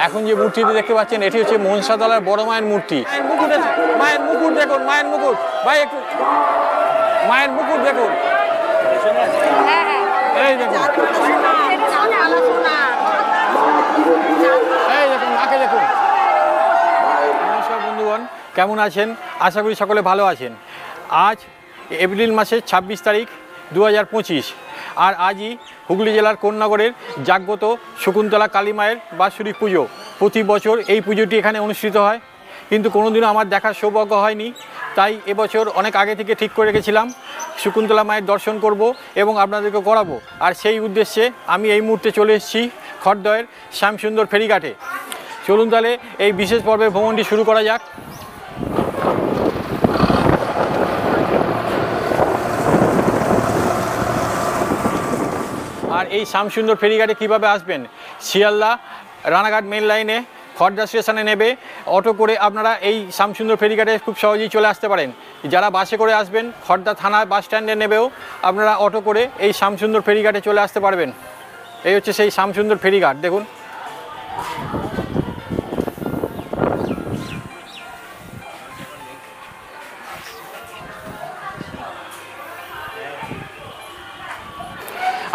এখন যে মূর্তিটি দেখতে পাচ্ছেন এটি হচ্ছে মনসাতলার বড় মায়ের মূর্তি। মায়ের মুকুট দেখুন, মায়ের মুকুট ভাই একটু মায়ের মুকুট দেখুন, এই দেখুন, এই দেখুন মাকে দেখুন। নমস্কার বন্ধুগণ, কেমন আছেন? আশা করি সকলে ভালো আছেন। আজ এপ্রিল মাসের 26 তারিখ 2025, আর আজই হুগলি জেলার কোন্নগরের জাগ্রত শকুন্তলা কালী মায়ের বাৎসরিক পুজো। প্রতি বছর এই পুজোটি এখানে অনুষ্ঠিত হয়, কিন্তু কোনোদিনও আমার দেখার সৌভাগ্য হয়নি। তাই এবছর অনেক আগে থেকে ঠিক করে রেখেছিলাম শকুন্তলা মায়ের দর্শন করব এবং আপনাদেরকে করাবো। আর সেই উদ্দেশ্যে আমি এই মুহূর্তে চলে এসেছি খড়দহের শ্যামসুন্দর ফেরিঘাটে। চলুন তাহলে এই বিশেষ পর্বের ভ্রমণটি শুরু করা যাক। আর এই শ্যামসুন্দর ফেরিঘাটে কীভাবে আসবেন? শিয়ালদা রানাঘাট মেন লাইনে খড়দা স্টেশনে নেবে অটো করে আপনারা এই শ্যামসুন্দর ফেরিঘাটে খুব সহজেই চলে আসতে পারেন। যারা বাসে করে আসবেন খড়দা থানা বাস স্ট্যান্ডে নেবেও আপনারা অটো করে এই শ্যামসুন্দর ফেরিঘাটে চলে আসতে পারবেন। এই হচ্ছে সেই শ্যামসুন্দর ফেরিঘাট, দেখুন।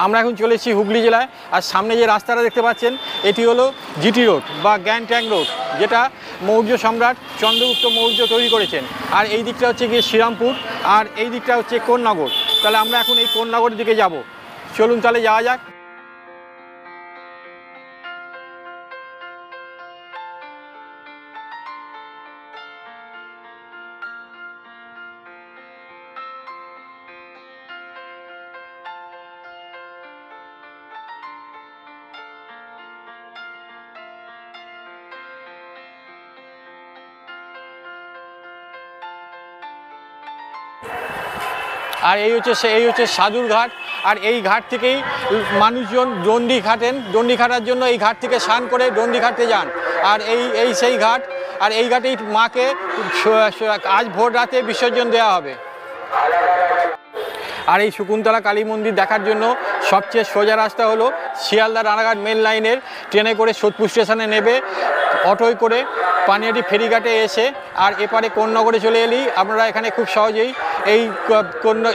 আমরা এখন চলে এসেছি হুগলি জেলায়। আর সামনে যে রাস্তাটা দেখতে পাচ্ছেন এটি হলো জিটি রোড বা গ্র্যান্ড ট্যাঙ্ক রোড, যেটা মৌর্য সম্রাট চন্দ্রগুপ্ত মৌর্য তৈরি করেছেন। আর এই দিকটা হচ্ছে গিয়ে শ্রীরামপুর, আর এই দিকটা হচ্ছে কোন্নগর। তাহলে আমরা এখন এই কোন্নগরের দিকে যাব। চলুন তাহলে যাওয়া যাক। আর এই হচ্ছে সাধুর ঘাট। আর এই ঘাট থেকেই মানুষজন দণ্ডি খাটেন। দণ্ডি খাটার জন্য এই ঘাট থেকে স্নান করে দণ্ডি ঘাটতে যান। আর এই সেই ঘাট। আর এই ঘাটেই মাকে আজ ভোর রাতে বিসর্জন দেওয়া হবে। আর এই শকুন্তলা কালী মন্দির দেখার জন্য সবচেয়ে সোজা রাস্তা হলো শিয়ালদা রানাঘাট মেন লাইনের ট্রেনে করে সোদপুর স্টেশনে নেবে অটোয় করে পানিহাটি ফেরিঘাটে এসে আর এপারে কোন্নগরে চলে এলেই আপনারা এখানে খুব সহজেই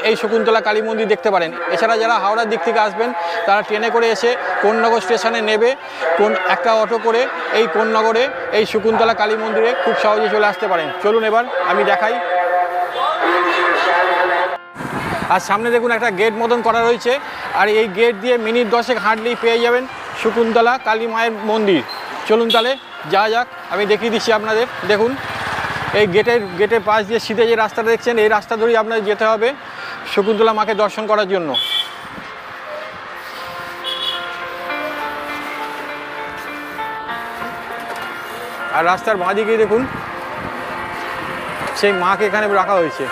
এই শকুন্তলা কালী মন্দির দেখতে পারেন। এছাড়া যারা হাওড়ার দিক থেকে আসবেন তারা ট্রেনে করে এসে কোন্নগর স্টেশনে নেবে একটা অটো করে এই কোন্নগরে এই শকুন্তলা কালী মন্দিরে খুব সহজে চলে আসতে পারেন। চলুন এবার আমি দেখাই। আর সামনে দেখুন একটা গেট মতন করা রয়েছে, আর এই গেট দিয়ে মিনিট 10 হাঁটলেই পেয়ে যাবেন শকুন্তলা কালী মায়ের মন্দির। চলুন তাহলে যাওয়া যাক, আমি দেখিয়ে দিচ্ছি আপনাদের। দেখুন এই গেটের পাশ দিয়ে সিধে যে রাস্তাটা দেখছেন এই রাস্তা ধরেই আপনাদের যেতে হবে শকুন্তলা মাকে দর্শন করার জন্য। আর রাস্তার বাঁদিকে দেখুন সেই মাকে এখানে রাখা হয়েছে।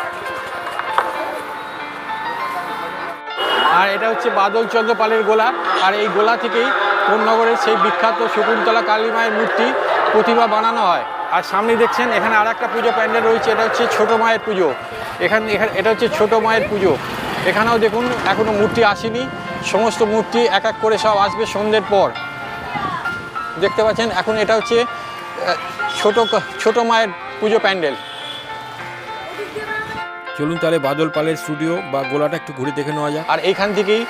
আর এটা হচ্ছে বাদল চন্দ্র পালের গোলা। আর এই গোলা থেকেই কোন্নগরের সেই বিখ্যাত শকুন্তলা কালী মায়ের মূর্তি প্রতিমা বানানো হয়। আর সামনে দেখছেন এখানে আর একটা পুজো প্যান্ডেল রয়েছে, এটা হচ্ছে ছোট মায়ের পুজো। এটা হচ্ছে ছোট মায়ের পুজো। এখানেও দেখুন এখনও মূর্তি আসেনি, সমস্ত মূর্তি এক এক করে সব আসবে সন্ধ্যের পর। দেখতে পাচ্ছেন এখন এটা হচ্ছে ছোট মায়ের পুজো প্যান্ডেল। চলুন তাহলে বাদল পালের স্টুডিও বা গোলাটা একটু ঘুরে দেখে নেওয়া যায়। আর এইখান থেকেই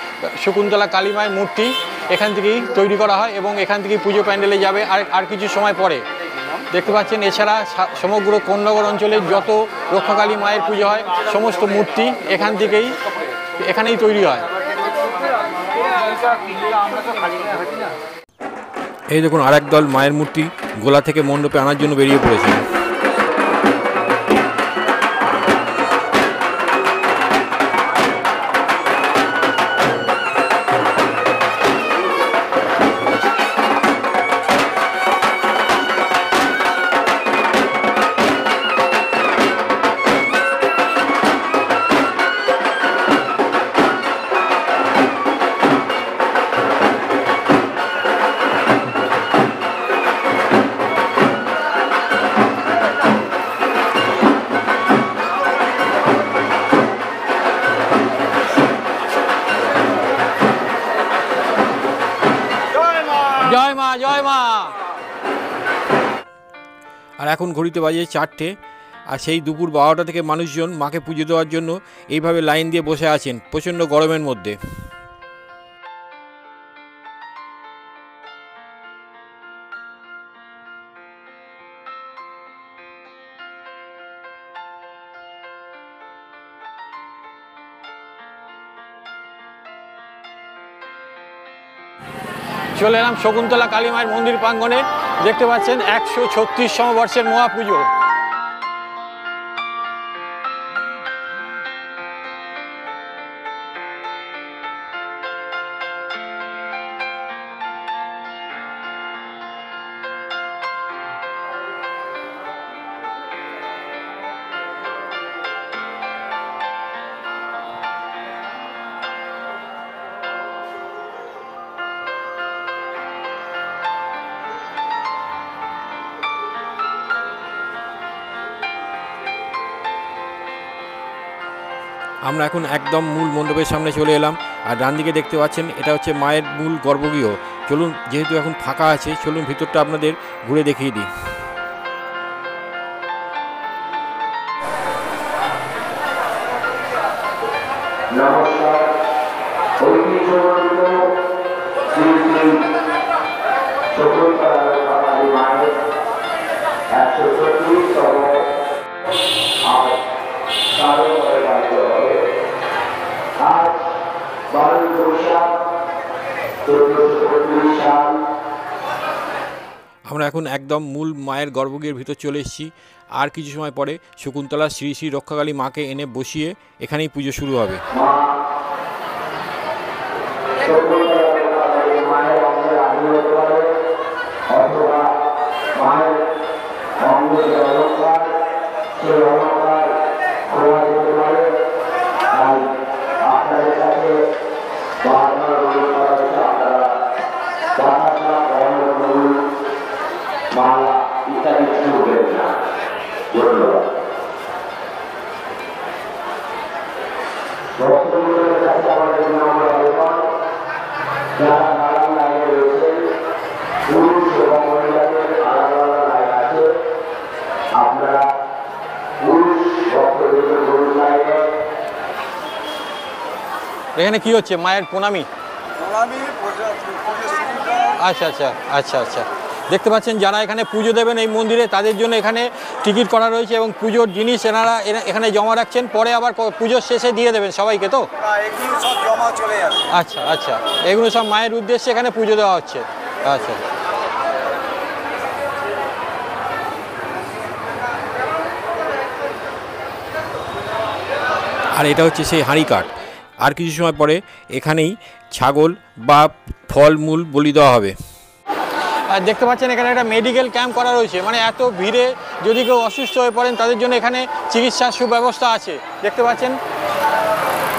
শকুন্তলা কালী মায়ের মূর্তি এখান থেকেই তৈরি করা হয় এবং এখান থেকেই পুজো প্যান্ডেলে যাবে আর কিছু সময় পরে। দেখতে পাচ্ছেন এছাড়া সমগ্র কোন্নগর অঞ্চলে যত রক্ষাকালী মায়ের পুজো হয় সমস্ত মূর্তি এখানেই তৈরি হয়। এই দেখুন আর এক দল মায়ের মূর্তি গোলা থেকে মণ্ডপে আনার জন্য বেরিয়ে পড়েছে। জয় মা, জয় মা। আর এখন ঘড়িতে বাজে 4টে, আর সেই দুপুর 12টা থেকে মানুষজন মাকে পুজো দেওয়ার জন্য এইভাবে লাইন দিয়ে বসে আছেন প্রচণ্ড গরমের মধ্যে। চলে এলাম শকুন্তলা কালী মায়ের মন্দির প্রাঙ্গণে। দেখতে পাচ্ছেন 136তম বর্ষের মহাপুজো। আমরা এখন একদম মূল মণ্ডপের সামনে চলে এলাম। আর ডান দিকে দেখতে পাচ্ছেন এটা হচ্ছে মায়ের মূল গর্ভগৃহ। চলুন, যেহেতু এখন ফাঁকা আছে, চলুন ভিতরটা আপনাদের ঘুরে দেখিয়ে দিই। নমস্কার। আমরা এখন একদম মূল মায়ের গর্ভগৃহের ভিতর চলে এসেছি। আর কিছু সময় পরে শকুন্তলা শ্রী শ্রী রক্ষাকালী মাকে এনে বসিয়ে এখানেই পুজো শুরু হবে। মালা ইত্যাদি শুরু হয়ে যায়। ধন্যবাদ। ভক্তবৃন্দের কাছে আমাদের নম্র আবেদন, যারা নানান লাইনে রয়েছেন, পুরুষ এবং মহিলাদের আলাদা আলাদা লাইন আছে, আপনারা পুরুষ ভক্তবৃন্দের পুরুষ লাইনে। এখানে কি হচ্ছে? মায়ের প্রণামী। আচ্ছা আচ্ছা আচ্ছা আচ্ছা। দেখতে পাচ্ছেন যারা এখানে পুজো দেবেন এই মন্দিরে, তাদের জন্য এখানে টিকিট করা রয়েছে এবং পুজোর জিনিস এনারা এখানে জমা রাখছেন, পরে আবার পুজোর শেষে দিয়ে দেবেন সবাইকে। তো এগুলো সব জমা চলে যাবে। আচ্ছা আচ্ছা, এগুলো সব মায়ের উদ্দেশ্যে এখানে পুজো দেওয়া হচ্ছে। আচ্ছা, আর এটা হচ্ছে সেই হাঁড়ি কাঠ। আর কিছু সময় পরে এখানেই ছাগল বা ফলমূল বলি দেওয়া হবে। আর দেখতে পাচ্ছেন এখানে একটা মেডিকেল ক্যাম্প করা রয়েছে, মানে এত ভিড়ে যদি কেউ অসুস্থ হয়ে পড়েন তাদের জন্য এখানে চিকিৎসার সুব্যবস্থা আছে। দেখতে পাচ্ছেন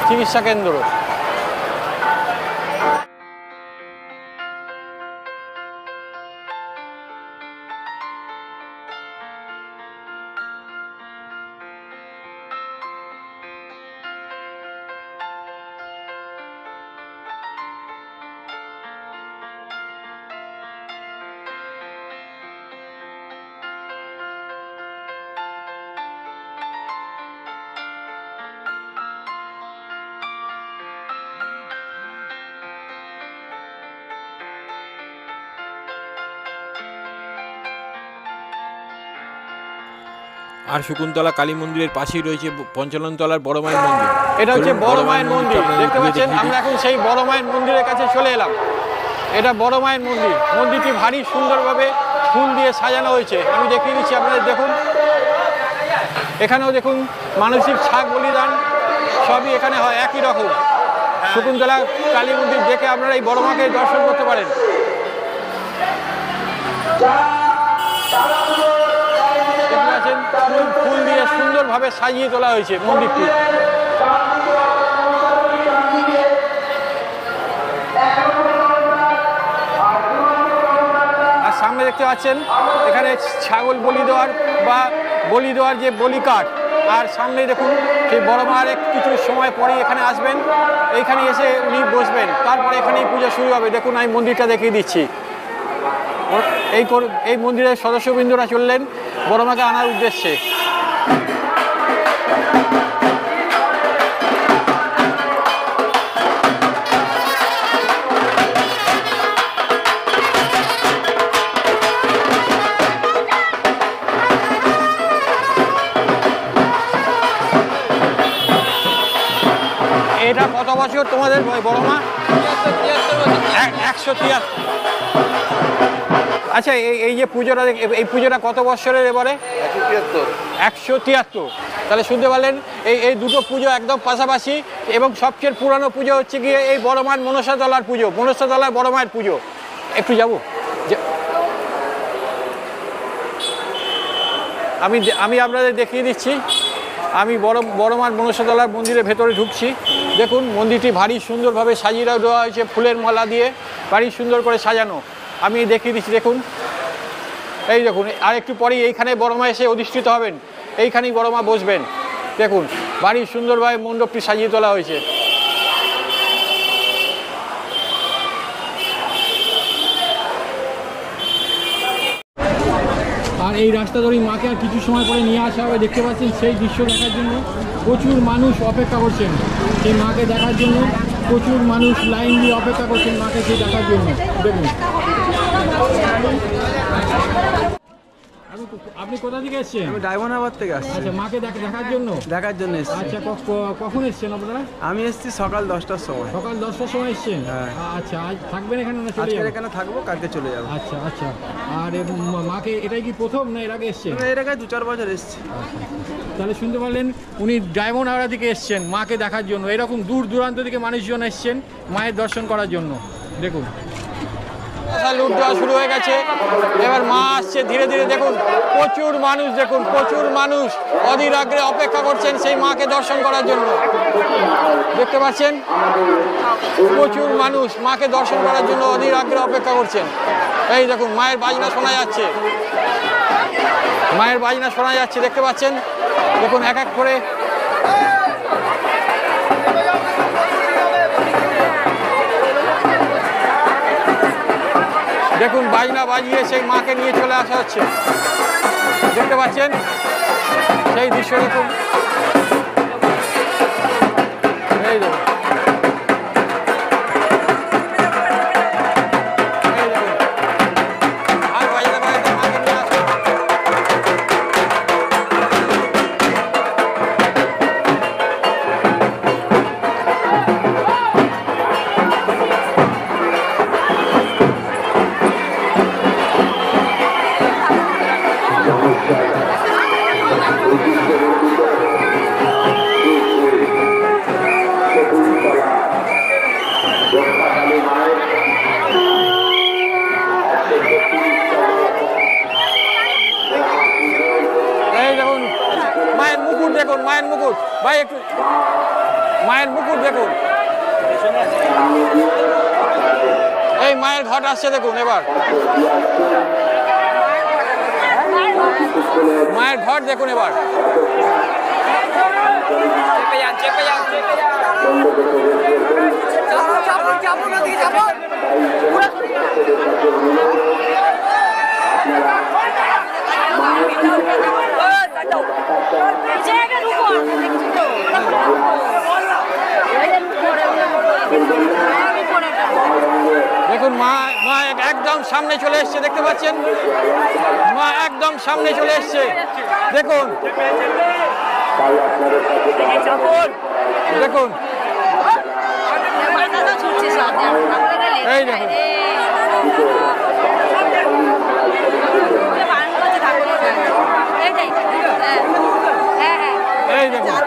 চিকিৎসা কেন্দ্র। আর শকুন্তলা কালী মন্দিরের পাশেই রয়েছে পঞ্চাননতলার বড় মায়ের মন্দির। এটা হচ্ছে বড় মায়ের মন্দির। দেখতে পাচ্ছেন আমরা এখন সেই বড় মায়ের মন্দিরের কাছে চলে এলাম। এটা বড় মায়ের মন্দির। মন্দিরটি ভারী সুন্দরভাবে ফুল দিয়ে সাজানো হয়েছে। আমি দেখিয়ে দিচ্ছি আপনাদের, দেখুন। এখানেও দেখুন মানসিক ছাগ বলিদান সবই এখানে হয় একই রকম। শকুন্তলা কালী মন্দির দেখে আপনারা এই বড় মাকে দর্শন করতে পারেন। ফুল দিয়ে সুন্দরভাবে সাজিয়ে তোলা হয়েছে মন্দিরটি। আর সামনে দেখতে পাচ্ছেন এখানে ছাগল বলি দেওয়ার বা বলি দেওয়ার যে বলি কাঠ। আর সামনে দেখুন সেই বড় মার কিছু সময় পরে এখানে আসবেন, এইখানে এসে উনি বসবেন, তারপরে এখানেই পুজো শুরু হবে। দেখুন আমি মন্দিরটা দেখিয়ে দিচ্ছি। এই মন্দিরের সদস্যবৃন্দরা চললেন বড় মাকে আনার উদ্দেশ্যে। এটা কত বছর তোমাদের বড় মা? 173। আচ্ছা, এই যে পুজোটা, এই পুজোটা কত বছরের এবারে? 173। তাহলে শুনতে পারলেন, এই দুটো পুজো একদম পাশাপাশি, এবং সবচেয়ে পুরানো পুজো হচ্ছে গিয়ে এই বড় মার মনসাতলার পুজো, মনসাতলার বড় মায়ের পুজো। একটু যাবো, আমি আপনাদের দেখিয়ে দিচ্ছি। আমি বড় মার মনসাতলার মন্দিরের ভেতরে ঢুকছি। দেখুন, মন্দিরটি ভারী সুন্দরভাবে সাজিয়ে দেওয়া হয়েছে ফুলের মালা দিয়ে, ভারী সুন্দর করে সাজানো। আমি দেখিয়ে দিচ্ছি, দেখুন, এই দেখুন। আর একটু পরেই এইখানে বড় মা এসে অধিষ্ঠিত হবেন, এইখানেই বড় মা বসবেন। দেখুন, ভারী সুন্দরভাবে মণ্ডপটি সাজিয়ে তোলা হয়েছে। আর এই রাস্তা ধরেই মাকে আর কিছু সময় পরে নিয়ে আসা হবে। দেখতে পাচ্ছেন, সেই দৃশ্য দেখার জন্য প্রচুর মানুষ অপেক্ষা করছেন। সেই মাকে দেখার জন্য প্রচুর মানুষ লাইন দিয়ে অপেক্ষা করছেন মাকে সেই দেখার জন্য। দেখুন, আপনি কোথা থেকে এসছেন? আমি ডায়মন্ডহারবার থেকে আসছি। আচ্ছা, মাকে দেখার জন্য এসেছি। আচ্ছা, কখন এসছেন আপনারা? আমি এসেছি সকাল 10টার সময়। সকাল 10টার সময় এসছেন? হ্যাঁ। আচ্ছা, আজ থাকবেন এখানে না চলে আজকে যাবেন? এখানে থাকবো, কালকে চলে যাবো। আচ্ছা আচ্ছা। আর মাকে এটাই কি প্রথম না এর আগে এসছেন? এর আগে 2-4 বছর এসেছি। তাহলে শুনতে পারলেন, উনি ডায়মন্ড হাওড়া থেকে এসছেন মাকে দেখার জন্য। এরকম দূর দূরান্ত থেকে মানুষজন এসছেন মায়ের দর্শন করার জন্য। দেখুন, লুট দেওয়া শুরু হয়ে গেছে। এবার মা আসছে ধীরে ধীরে। দেখুন, প্রচুর মানুষ, দেখুন প্রচুর মানুষ অধীর আগ্রহে অপেক্ষা করছেন সেই মাকে দর্শন করার জন্য। দেখতে পাচ্ছেন, প্রচুর মানুষ মাকে দর্শন করার জন্য অধীর আগ্রহে অপেক্ষা করছেন। এই দেখুন, মায়ের বাজনা শোনা যাচ্ছে, মায়ের বাজনা শোনা যাচ্ছে। দেখতে পাচ্ছেন, দেখুন এক এক করে দেখুন বাজনা বাজিয়ে সেই মাকে নিয়ে চলে আসা হচ্ছে। দেখতে পাচ্ছেন সেই দৃশ্য। দেখুন, এই দেখুন, এই দেখুন, আর বাজনা বাজাতে মাকে নিয়ে আসা। এই দেখুন, মায়ের মুকুট দেখুন, মায়ের মুকুট। ভাই একটু মায়ের মুকুট দেখুন। এই মায়ের ঘট আসছে দেখুন। এবার মায়ের ঘট দেখুন। এবার দেখুন, মা একদম সামনে চলে এসছে। দেখতে পাচ্ছেন, মা একদম সামনে চলে এসছে। দেখুন, দেখুন, এই দেখুন, এই দেখুন,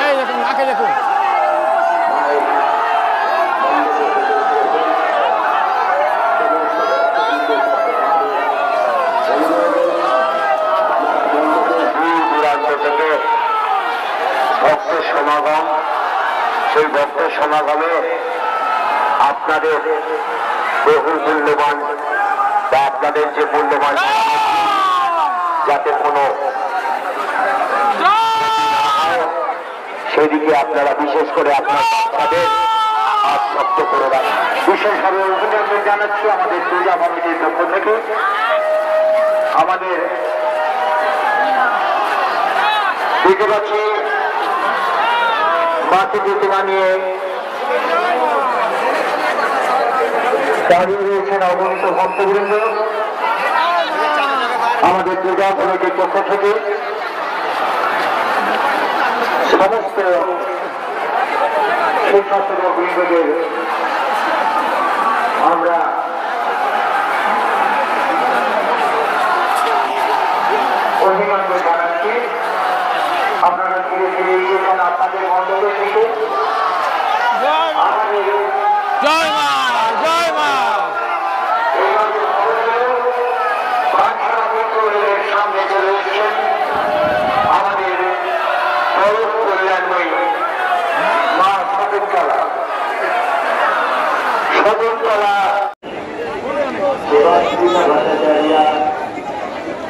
এই দেখুন মাকে দেখুন। ভক্তের সমাগম, সেই ভক্তের সমাগমে আপনাদের বহু মূল্যবান বা আপনাদের যে মূল্যবান যাতে কোনো সেদিকে আপনারা বিশেষ করে আপনার বাচ্চাদের আশ্বস্ত করে রাখে। বিশেষভাবে অভিনন্দন জানাচ্ছি আমাদের পূজা কমিটির পক্ষ থেকে। আমাদের দেখতে পাচ্ছি বাকি প্রতিমা নিয়ে দাঁড়িয়ে রয়েছেন অগণিত ভক্তবৃন্দ। আমাদের পূজা কমিটির পক্ষ থেকে সমস্ত শিক্ষার্থীবৃন্দদের আমরা অভিনন্দন জানাচ্ছি। আপনারা ধীরে ধীরে এগিয়েছেন আপনাদের মণ্ডপের দিকে। আমাদের জয় মা, জয় মা। সামনে চলে এসছেন আমাদের পরম কল্যাণময়ী মা শকুন্তলা। শকুন্তলা দেবাশ্রীতা ভট্টাচার্যা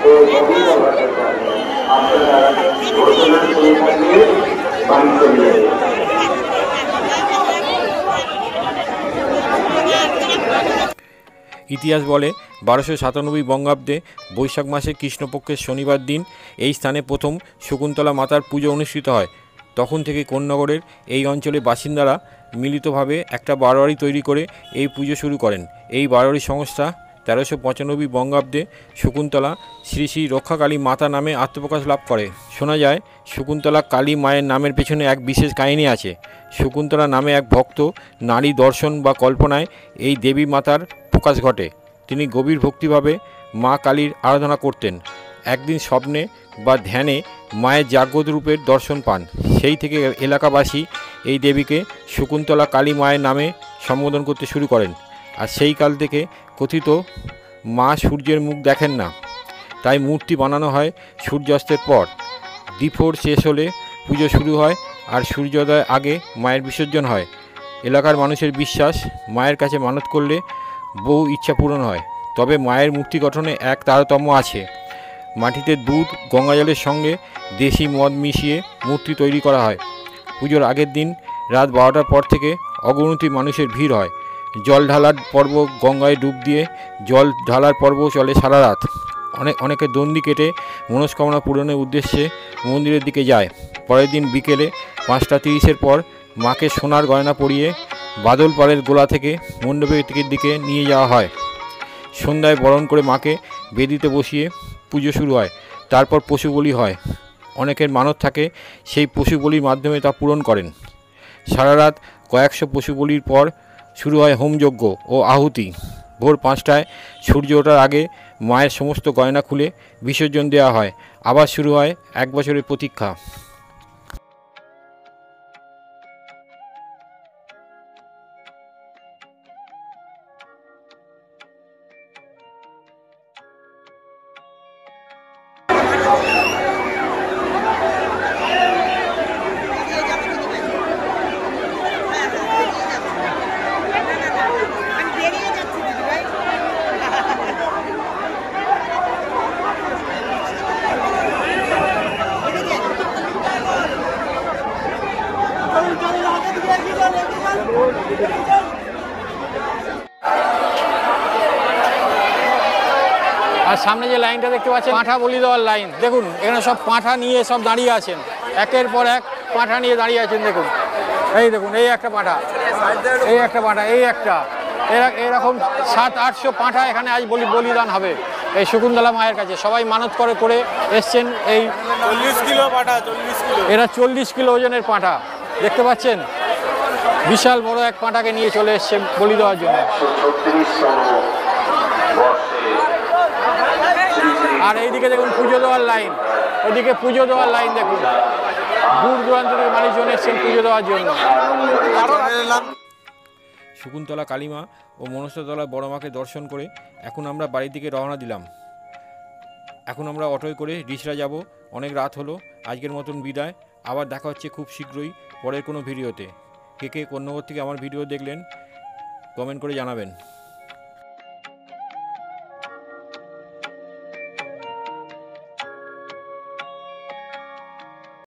ও গোবিন্দ ভট্টাচার্য আপনারা ঘোষণা করে থাকলে বাড়ি চলে যাবে। ইতিহাস বলে 1297 বঙ্গাব্দে বৈশাখ মাসে কৃষ্ণপক্ষের শনিবার দিন এই স্থানে প্রথম শকুন্তলা মাতার পুজো অনুষ্ঠিত হয়। তখন থেকে কোন্নগরের এই অঞ্চলের বাসিন্দারা মিলিতভাবে একটা বারোয়ারি তৈরি করে এই পুজো শুরু করেন। এই বারোয়ারি সংস্থা 1395 বঙ্গাব্দে শকুন্তলা শ্রী শ্রী রক্ষাকালী মাতা নামে আত্মপ্রকাশ লাভ করে। শোনা যায় শকুন্তলা কালী মায়ের নামের পেছনে এক বিশেষ কাহিনী আছে। শকুন্তলা নামে এক ভক্ত নারী দর্শন বা কল্পনায় এই দেবী মাতার প্রকাশ ঘটে। তিনি গভীর ভক্তিভাবে মা কালীর আরাধনা করতেন। একদিন স্বপ্নে বা ধ্যানে মায়ের জাগ্রত রূপের দর্শন পান। সেই থেকে এলাকাবাসী এই দেবীকে শকুন্তলা কালী মায়ের নামে সম্বোধন করতে শুরু করেন। আর সেই কাল থেকে কথিত মা সূর্যের মুখ দেখেন না, তাই মূর্তি বানানো হয় সূর্যাস্তের পর। দ্বীপহর শেষ হলে পুজো শুরু হয় আর সূর্যোদয়ের আগে মায়ের বিসর্জন হয়। এলাকার মানুষের বিশ্বাস মায়ের কাছে মানত করলে বহু ইচ্ছা পূরণ হয়। তবে মায়ের মূর্তি গঠনে এক তারতম্য আছে। মাটিতে দুধ গঙ্গাজলের সঙ্গে দেশি মদ মিশিয়ে মূর্তি তৈরি করা হয়। পুজোর আগের দিন রাত 12টার পর থেকে অগণিত মানুষের ভিড় হয়। জল ঢালার পর্ব, গঙ্গায় ডুব দিয়ে জল ঢালার পর্ব চলে সারা রাত। অনেকে দণ্ডি কেটে মনস্কামনা পূরণের উদ্দেশ্যে মন্দিরের দিকে যায়। পরের দিন বিকেলে 5:30 পর মাকে সোনার গয়না পরিয়ে বাদলপাড়ের গোলা থেকে মণ্ডপের দিকে নিয়ে যাওয়া হয়। সন্ধ্যায় বরণ করে মাকে বেদিতে বসিয়ে পুজো শুরু হয়। তারপর পশু বলি হয়। অনেকের মানত থাকে, সেই পশু বলির মাধ্যমে তা পূরণ করেন। সারা রাত কয়েকশো পশু বলির পর শুরু হয় হোমযজ্ঞ ও আহুতি। ভোর 5টায় সূর্য ওঠার আগে মায়ের সমস্ত গয়না খুলে বিসর্জন দেওয়া হয়। আবার শুরু হয় 1 বছরের প্রতীক্ষা। আর সামনে যে লাইনটা দেখতে পাচ্ছেন পাঁঠা বলি দেওয়ার লাইন। দেখুন এখানে সব পাঁঠা নিয়ে সব দাঁড়িয়ে আছেন, একের পর এক পাঁঠা নিয়ে দাঁড়িয়ে আছেন। দেখুন এই দেখুন, এই একটা পাঁঠা, এই একটা পাঁঠা, এই একটা, এরকম 700-800 পাঁঠা এখানে আজ বলিদান হবে এই শকুন্তলা মায়ের কাছে। সবাই মানত করে এসছেন। এই 40 কিলো পাঠা, 40 কিলো। এরা 40 কিলো ওজনের পাঁঠা দেখতে পাচ্ছেন। বিশাল বড় এক পাঁঠাকে নিয়ে চলে এসছে বলি দেওয়ার জন্য। আর এইদিকে দেখুন পুজো দেওয়ার লাইন, ওইদিকে পুজো দেওয়ার লাইন দেখুন। দূর দূরান্ত থেকে মানুষজন এসছেন পুজো দেওয়ার জন্য। শকুন্তলা কালীমা ও মনসাতলা বড় মাকে দর্শন করে এখন আমরা বাড়ির দিকে রওনা দিলাম। এখন আমরা অটোয় করে রিসরা যাব। অনেক রাত হলো। আজকের মতন বিদায়। আবার দেখা হচ্ছে খুব শীঘ্রই পরের কোনো ভিডিওতে। কে কোন্নগর থেকে আমার ভিডিও দেখলেন কমেন্ট করে জানাবেন।